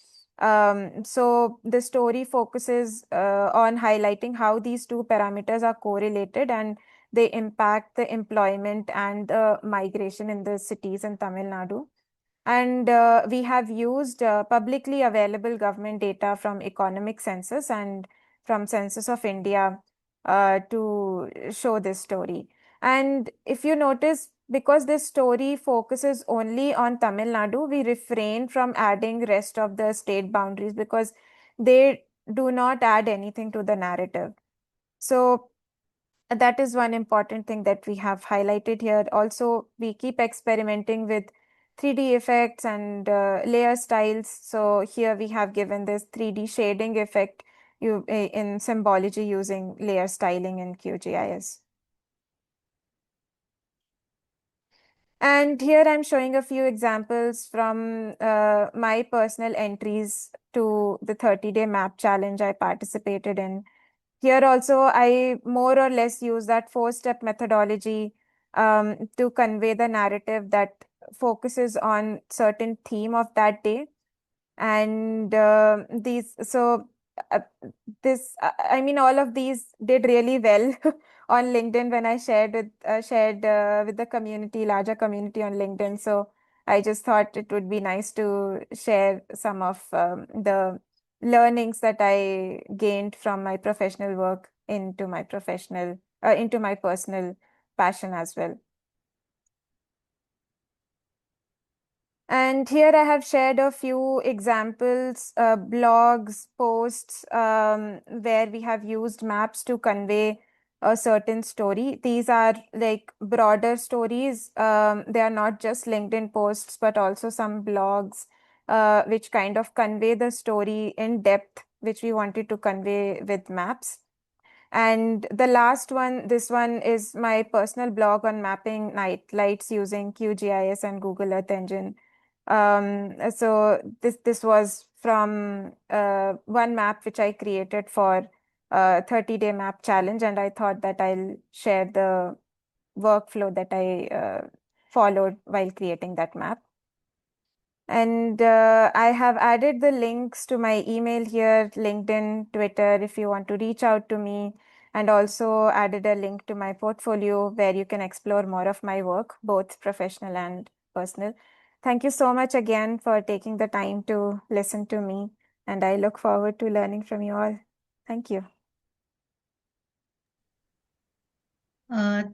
So the story focuses on highlighting how these two parameters are correlated and they impact the employment and the migration in the cities in Tamil Nadu. And we have used publicly available government data from economic census and from Census of India to show this story. And if you notice, because this story focuses only on Tamil Nadu, we refrain from adding rest of the state boundaries because they do not add anything to the narrative. So that is one important thing that we have highlighted here. Also, we keep experimenting with 3D effects and layer styles. So here we have given this 3D shading effect in symbology using layer styling in QGIS. And here I'm showing a few examples from my personal entries to the 30-day map challenge I participated in. Here also, I more or less use that 4-step methodology to convey the narrative that focuses on certain theme of that day. And these, so this, I mean, all of these did really well on LinkedIn when I shared with the community, larger community on LinkedIn. So I just thought it would be nice to share some of the learnings that I gained from my professional work into my into my personal passion as well. And here I have shared a few examples, blogs, posts, where we have used maps to convey a certain story. These are like broader stories. They are not just LinkedIn posts, but also some blogs, which kind of convey the story in depth, which we wanted to convey with maps. And the last one, this one is my personal blog on mapping night lights using QGIS and Google Earth Engine. So this was from one map which I created for 30-day map challenge, and I thought that I'll share the workflow that I followed while creating that map. And I have added the links to my email here, LinkedIn, Twitter, if you want to reach out to me, and also added a link to my portfolio where you can explore more of my work, both professional and personal. Thank you so much again for taking the time to listen to me, and I look forward to learning from you all. Thank you.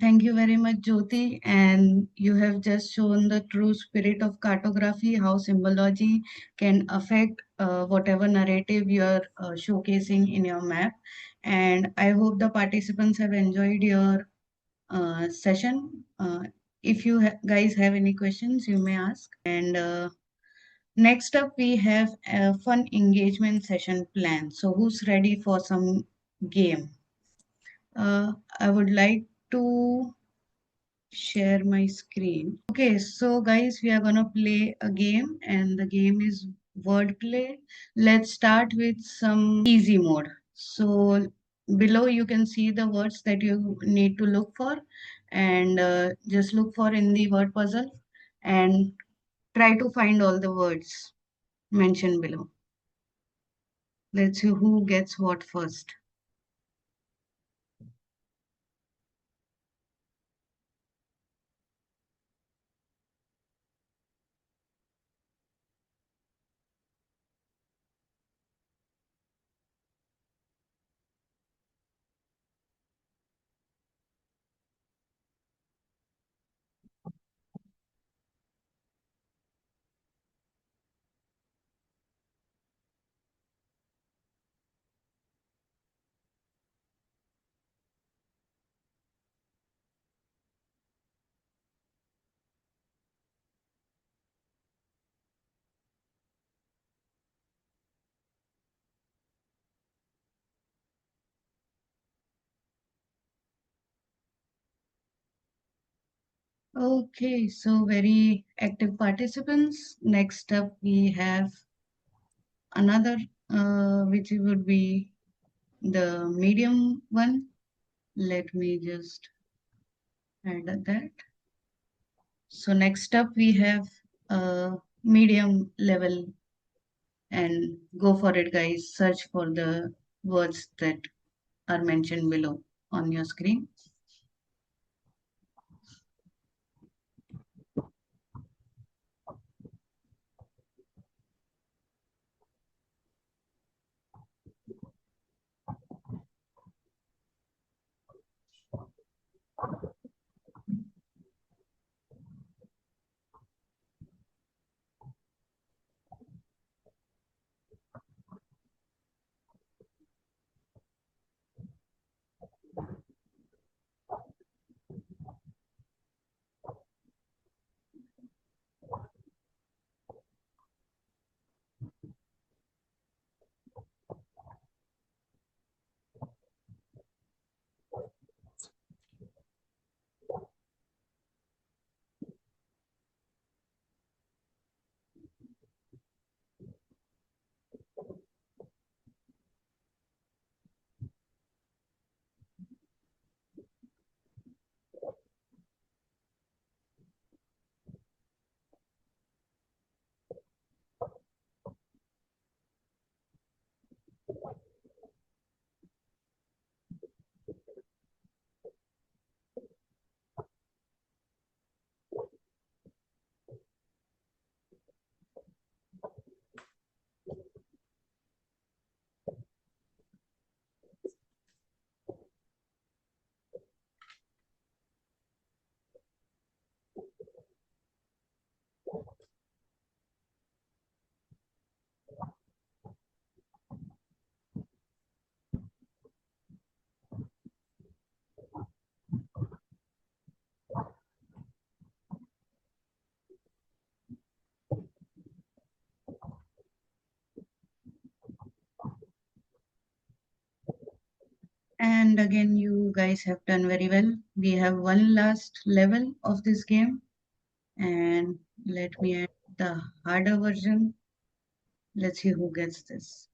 Thank you very much, Jyoti. And you have just shown the true spirit of cartography, how symbology can affect whatever narrative you are showcasing in your map. And I hope the participants have enjoyed your session. If you guys have any questions, you may ask. And next up, we have a fun engagement session planned. So who's ready for some game? I would like to share my screen. Okay, so guys, we are gonna play a game, and the game is wordplay. Let's start with some easy mode. So below you can see the words that you need to look for, and just look for in the word puzzle and try to find all the words mentioned below. Let's see who gets what first. Okay, so very active participants. Next up, we have another, which would be the medium one. Let me just add that. So next up, we have a medium level, and go for it, guys. Search for the words that are mentioned below on your screen. And again, you guys have done very well. We have one last level of this game, and let me add the harder version. Let's see who gets this.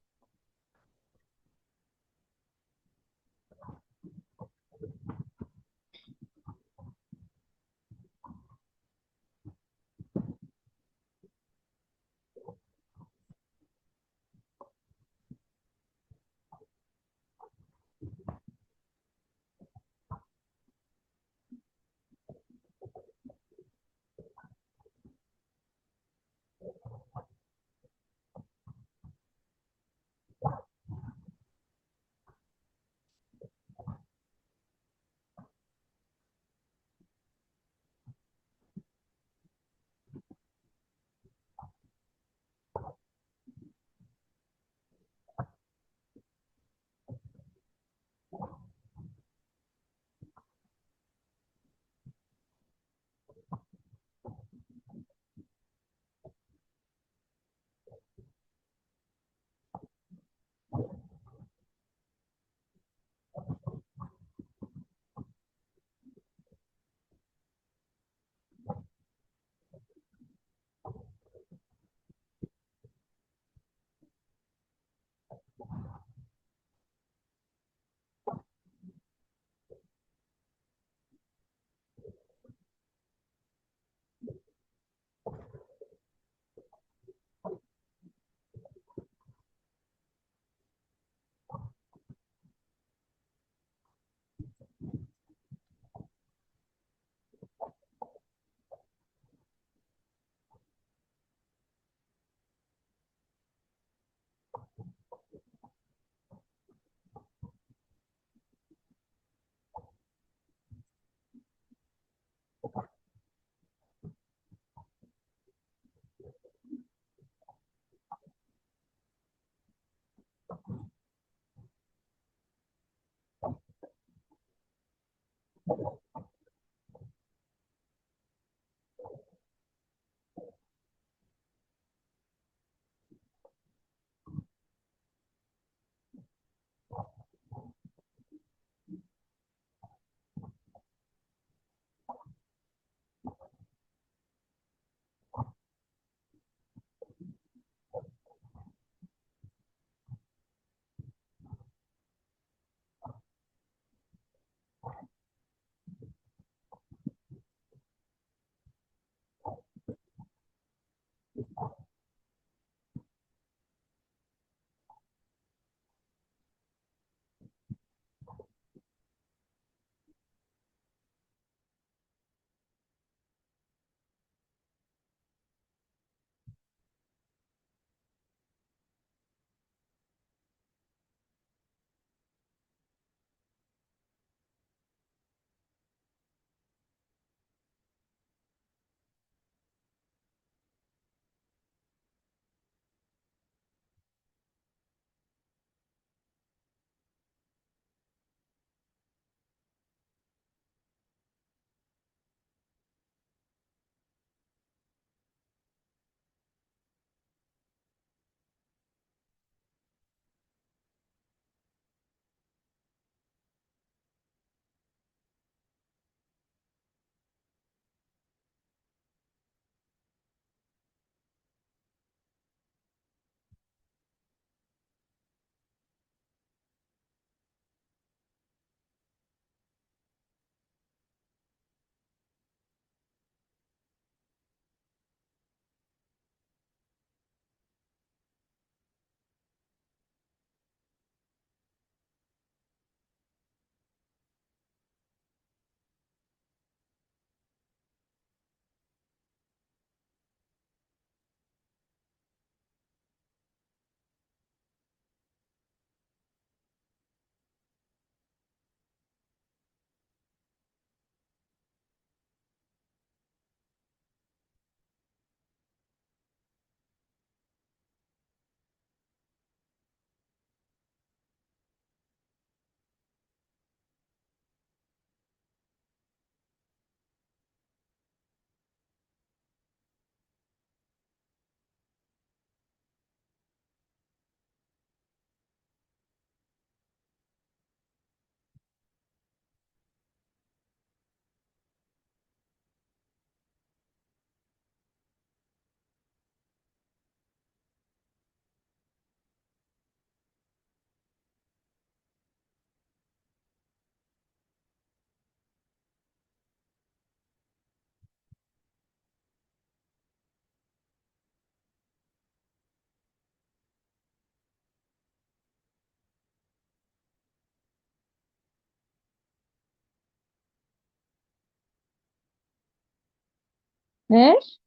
Next.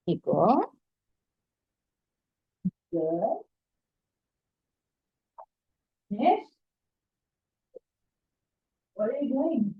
Iko. Good. Next. What are you doing?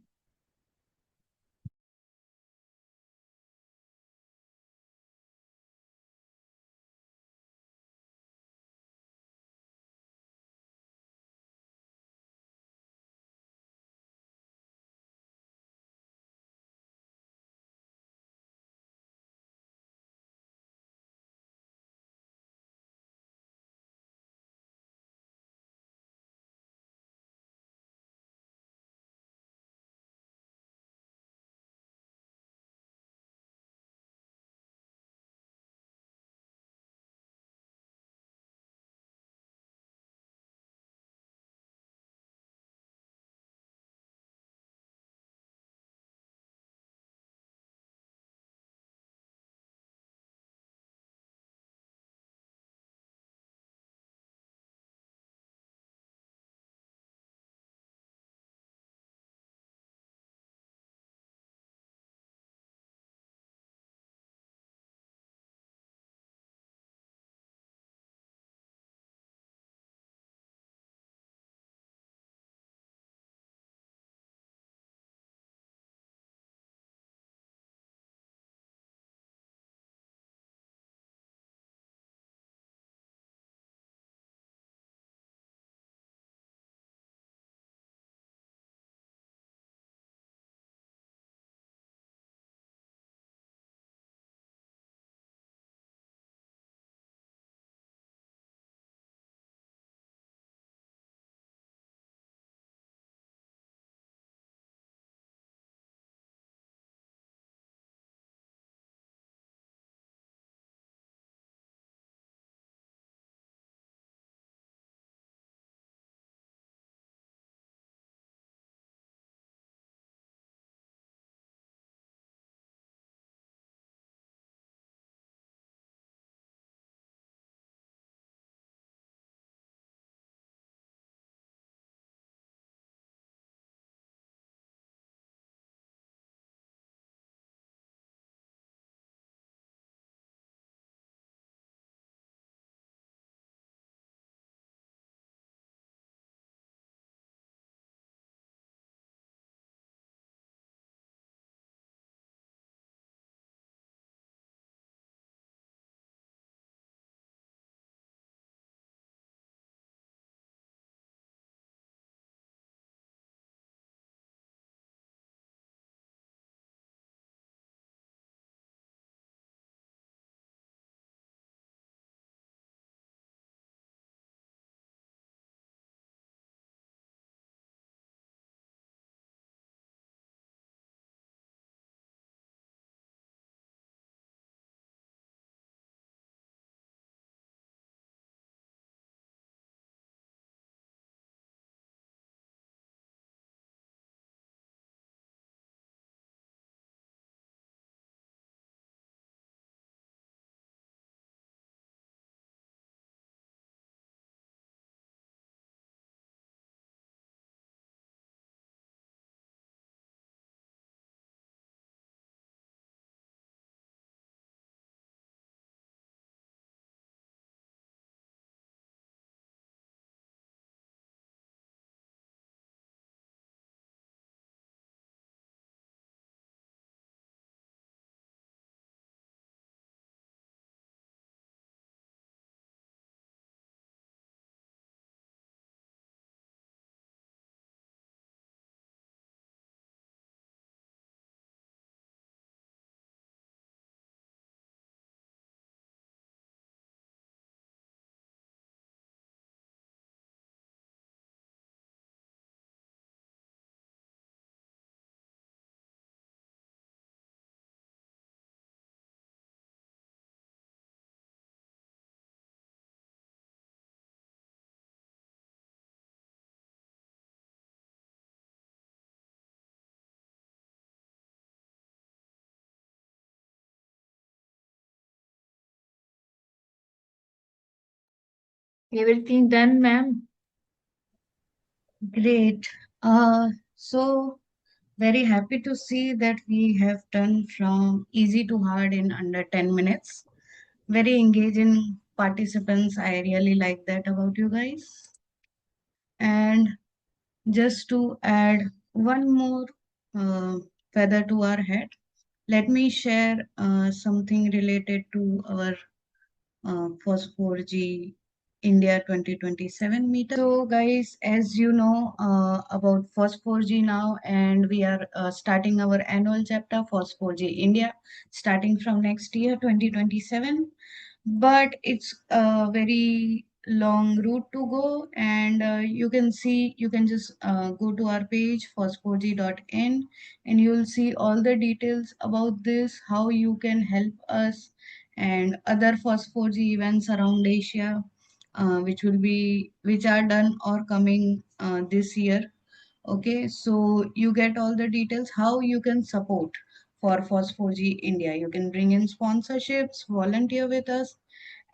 Everything done, ma'am. Great. So very happy to see that we have done from easy to hard in under 10 minutes. Very engaging participants. I really like that about you guys. And just to add one more feather to our head, let me share something related to our FOSS 4G India 2027 meetup. So, guys, as you know about FOSS 4G now, and we are starting our annual chapter FOSS 4G India starting from next year 2027. But it's a very long route to go, and you can just go to our page fos4g.in, and you'll see all the details about this, how you can help us and other FOSS4G events around Asia, which are done or coming this year. Okay, so you get all the details how you can support for FOSS4G India. You can bring in sponsorships, volunteer with us,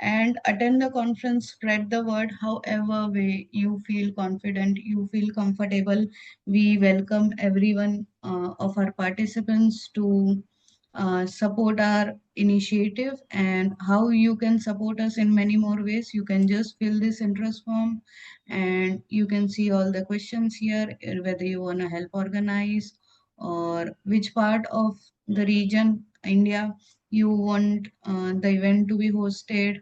and attend the conference, spread the word however way you feel confident, you feel comfortable. We welcome everyone of our participants to support our initiative. And how you can support us in many more ways, you can just fill this interest form and you can see all the questions here, whether you want to help organize or which part of the region India you want the event to be hosted,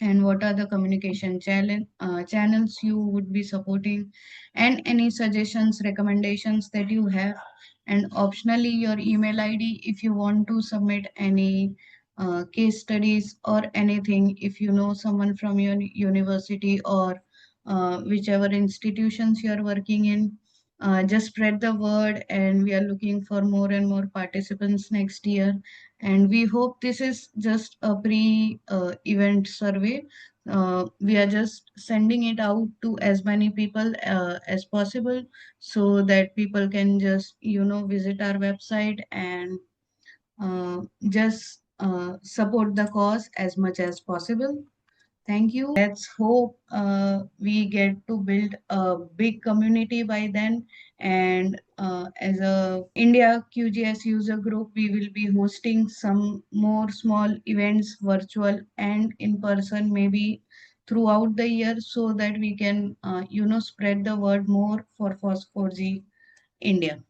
and what are the communication channels you would be supporting, and any suggestions, recommendations that you have. And optionally, your email ID if you want to submit any case studies or anything, if you know someone from your university or whichever institutions you are working in, just spread the word. And we are looking for more and more participants next year. And we hope this is just a pre event survey. We are just sending it out to as many people as possible, so that people can just visit our website and just support the cause as much as possible. Thank you. Let's hope we get to build a big community by then. And as a India QGS user group, we will be hosting some more small events, virtual and in person, maybe throughout the year, so that we can, spread the word more for FOSS4G India.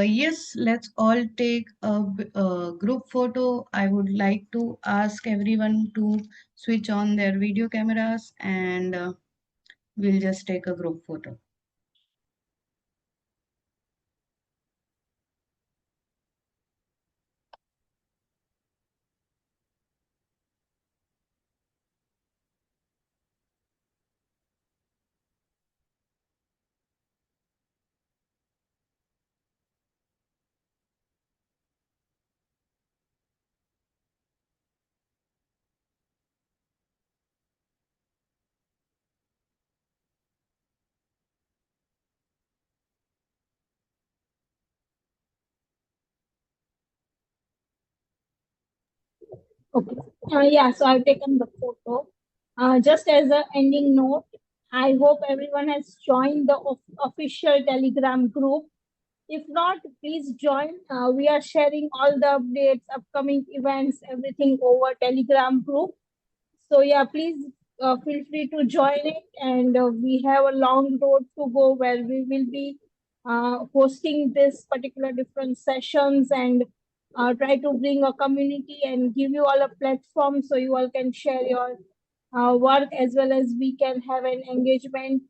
Yes, let's all take a group photo. I would like to ask everyone to switch on their video cameras, and we'll just take a group photo. Okay. Yeah, so I've taken the photo. Just as an ending note, I hope everyone has joined the official Telegram group. If not, please join. We are sharing all the updates, upcoming events, everything over Telegram group. So yeah, please feel free to join it. And we have a long road to go where we will be hosting this particular different sessions and try to bring a community and give you all a platform so you all can share your work as well as we can have an engagement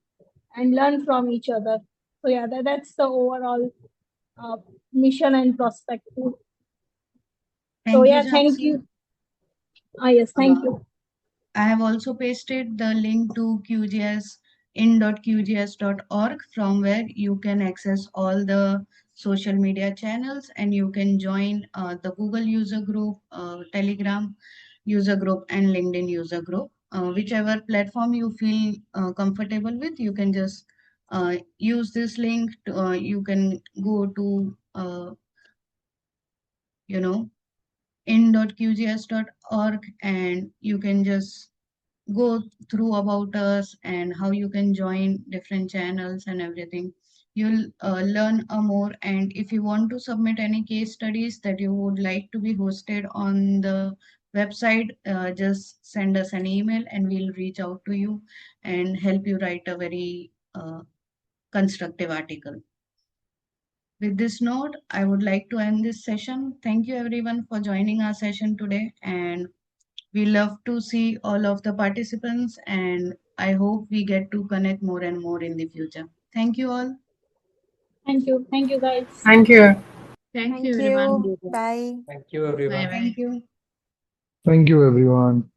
and learn from each other. So yeah, that's the overall uh, mission and perspective. So Thank you, yeah, thank Chancy. you. Yes, thank you. I have also pasted the link to QGIS in.qgs.org, from where you can access all the social media channels, and you can join the Google user group, Telegram user group, and LinkedIn user group. Whichever platform you feel comfortable with, you can just use this link. You can go to, you know, in.qgs.org, and you can just go through about us and how you can join different channels and everything. You'll learn more, and if you want to submit any case studies that you would like to be hosted on the website, just send us an email and we'll reach out to you and help you write a very constructive article. With this note, I would like to end this session. Thank you everyone for joining our session today, and we love to see all of the participants, and I hope we get to connect more and more in the future. Thank you all. Thank you. Thank you, guys. Thank you. Thank you. Bye. Thank you, everyone. Thank you. Thank you, everyone.